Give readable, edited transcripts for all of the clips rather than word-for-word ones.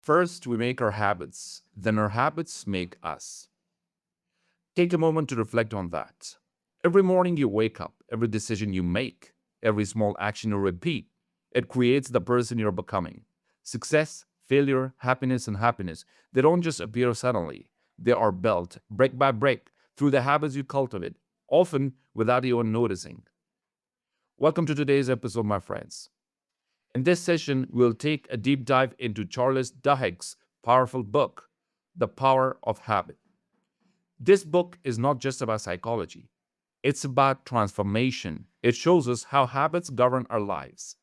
First, we make our habits, then our habits make us. Take a moment to reflect on that. Every morning you wake up, every decision you make, every small action you repeat, it creates the person you're becoming. Success, failure, happiness, they don't just appear suddenly. They are built brick by brick through the habits you cultivate, often without even noticing. Welcome to today's episode, my friends. In this session, we'll take a deep dive into Charles Duhigg's powerful book, The Power of Habit. This book is not just about psychology, it's about transformation. It shows us how habits govern our lives,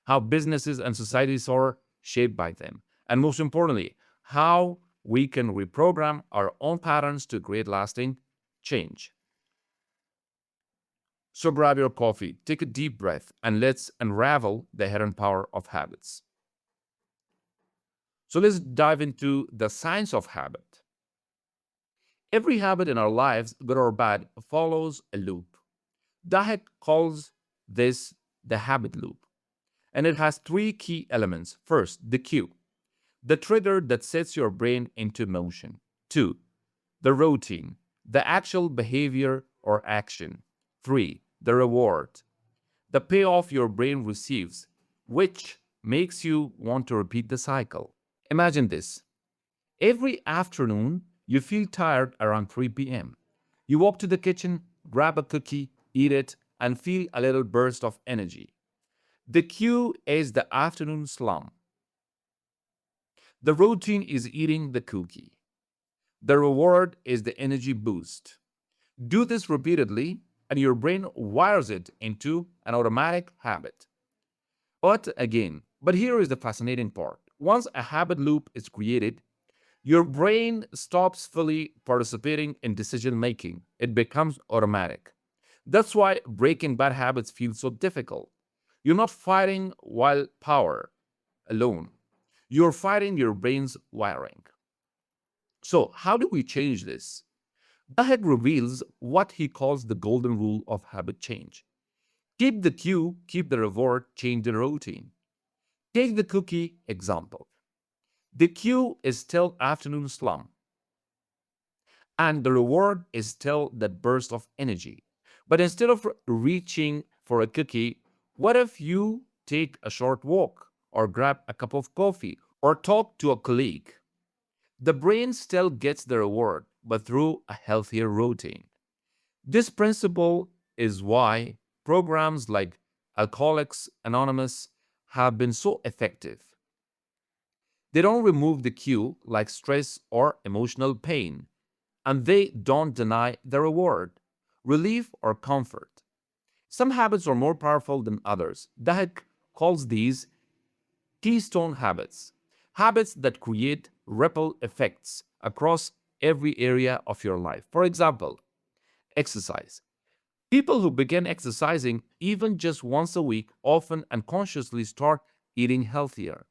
how businesses and societies are shaped by them, and most importantly, how we can reprogram our own patterns to create lasting change. So grab your coffee, take a deep breath, and let's unravel the hidden power of habits. So let's dive into the science of habit. Every habit in our lives, good or bad, follows a loop. Dahek calls this the habit loop, and it has three key elements. First, the cue, the trigger that sets your brain into motion. Two, the routine, the actual behavior or action. Three, the reward, the payoff your brain receives, which makes you want to repeat the cycle. Imagine this. Every afternoon, you feel tired around 3 p.m. You walk to the kitchen, grab a cookie, eat it, and feel a little burst of energy. The cue is the afternoon slump. The routine is eating the cookie. The reward is the energy boost. Do this repeatedly, and your brain wires it into an automatic habit. But here is the fascinating part. Once a habit loop is created, your brain stops fully participating in decision making. It becomes automatic. That's why breaking bad habits feels so difficult. You're not fighting willpower alone, you're fighting your brain's wiring. So, how do we change this? Dahek reveals what he calls the golden rule of habit change. Keep the cue, keep the reward, change the routine. Take the cookie example. The cue is still afternoon slump, and the reward is still that burst of energy. But instead of reaching for a cookie, what if you take a short walk, or grab a cup of coffee, or talk to a colleague? The brain still gets the reward, but through a healthier routine. This principle is why programs like Alcoholics Anonymous have been so effective. They don't remove the cue like stress or emotional pain, and they don't deny the reward, relief, or comfort. Some habits are more powerful than others. Dahek calls these keystone habits, habits that create ripple effects across every area of your life. For example, exercise. People who begin exercising even just once a week often unconsciously start eating healthier,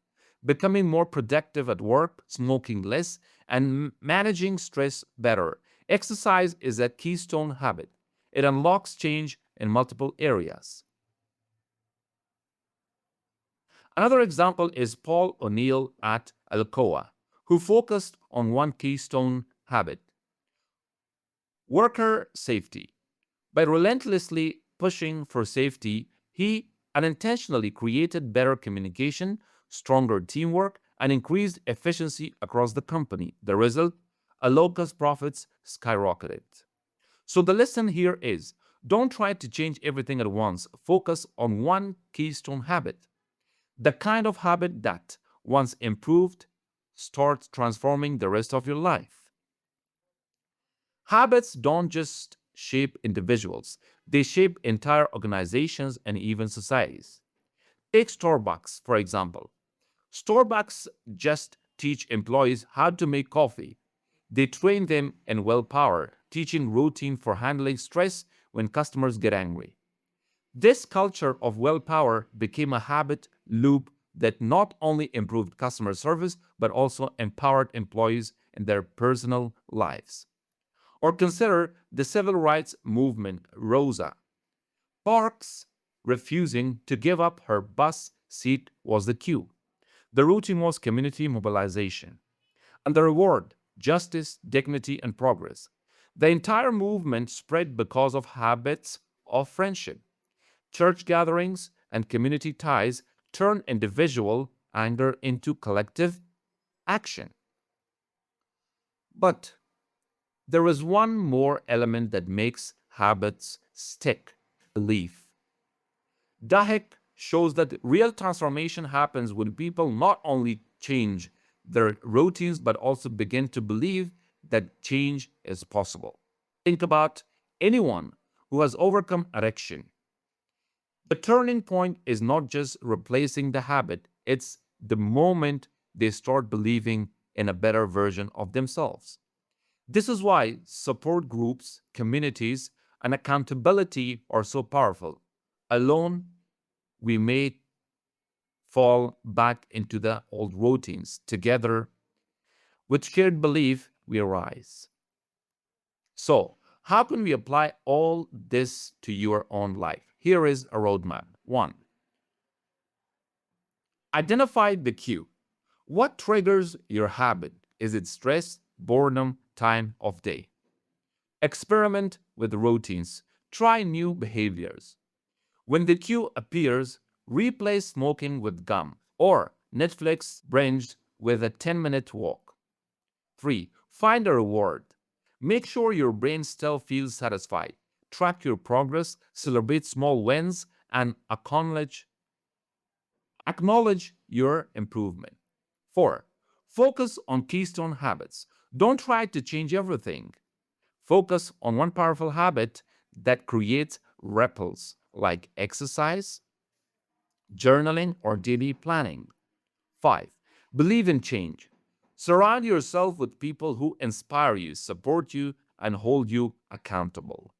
becoming more productive at work, smoking less, and managing stress better. Exercise is a keystone habit. It unlocks change in multiple areas. Another example is Paul O'Neill at Alcoa, who focused on one keystone habit: worker safety. By relentlessly pushing for safety, he unintentionally created better communication, stronger teamwork, and increased efficiency across the company. The result? Aloka's profits skyrocketed. So the lesson here is, don't try to change everything at once. Focus on one keystone habit. The kind of habit that, once improved, starts transforming the rest of your life. Habits don't just shape individuals, they shape entire organizations and even societies. Take Starbucks, for example. Starbucks just teach employees how to make coffee. They train them in willpower, teaching routine for handling stress when customers get angry. This culture of willpower became a habit loop that not only improved customer service but also empowered employees in their personal lives. Or consider the civil rights movement. Rosa Parks refusing to give up her bus seat was the cue. The routine was community mobilization. And the reward, justice, dignity, and progress. The entire movement spread because of habits of friendship. Church gatherings and community ties turn individual anger into collective action. But there is one more element that makes habits stick: belief. Dahek shows that real transformation happens when people not only change their routines but also begin to believe that change is possible. Think about anyone who has overcome addiction. The turning point is not just replacing the habit, it's the moment they start believing in a better version of themselves. This is why support groups, communities, and accountability are so powerful. Alone, we may fall back into the old routines. Together, with shared belief, we rise. So, how can we apply all this to your own life? Here is a roadmap. One, identify the cue. What triggers your habit? Is it stress, boredom, time of day? Experiment with routines. Try new behaviors. When the cue appears, replace smoking with gum or Netflix binge with a 10-minute walk. 3. Find a reward. Make sure your brain still feels satisfied. Track your progress, celebrate small wins, and acknowledge your improvement. 4. Focus on keystone habits. Don't try to change everything. Focus on one powerful habit that creates ripples, like exercise, journaling, or daily planning. 5. Believe in change. Surround yourself with people who inspire you, support you, and hold you accountable.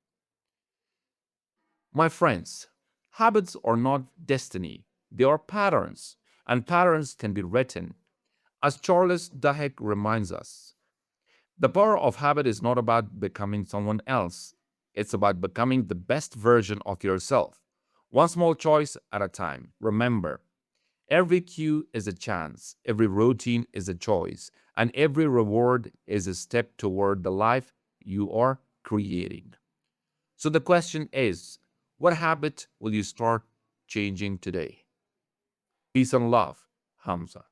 My friends, habits are not destiny, they are patterns, and patterns can be written. As Charles Duhigg reminds us, the power of habit is not about becoming someone else, it's about becoming the best version of yourself, one small choice at a time. Remember, every cue is a chance, every routine is a choice, and every reward is a step toward the life you are creating. So the question is, what habit will you start changing today? Peace and love, Hamza.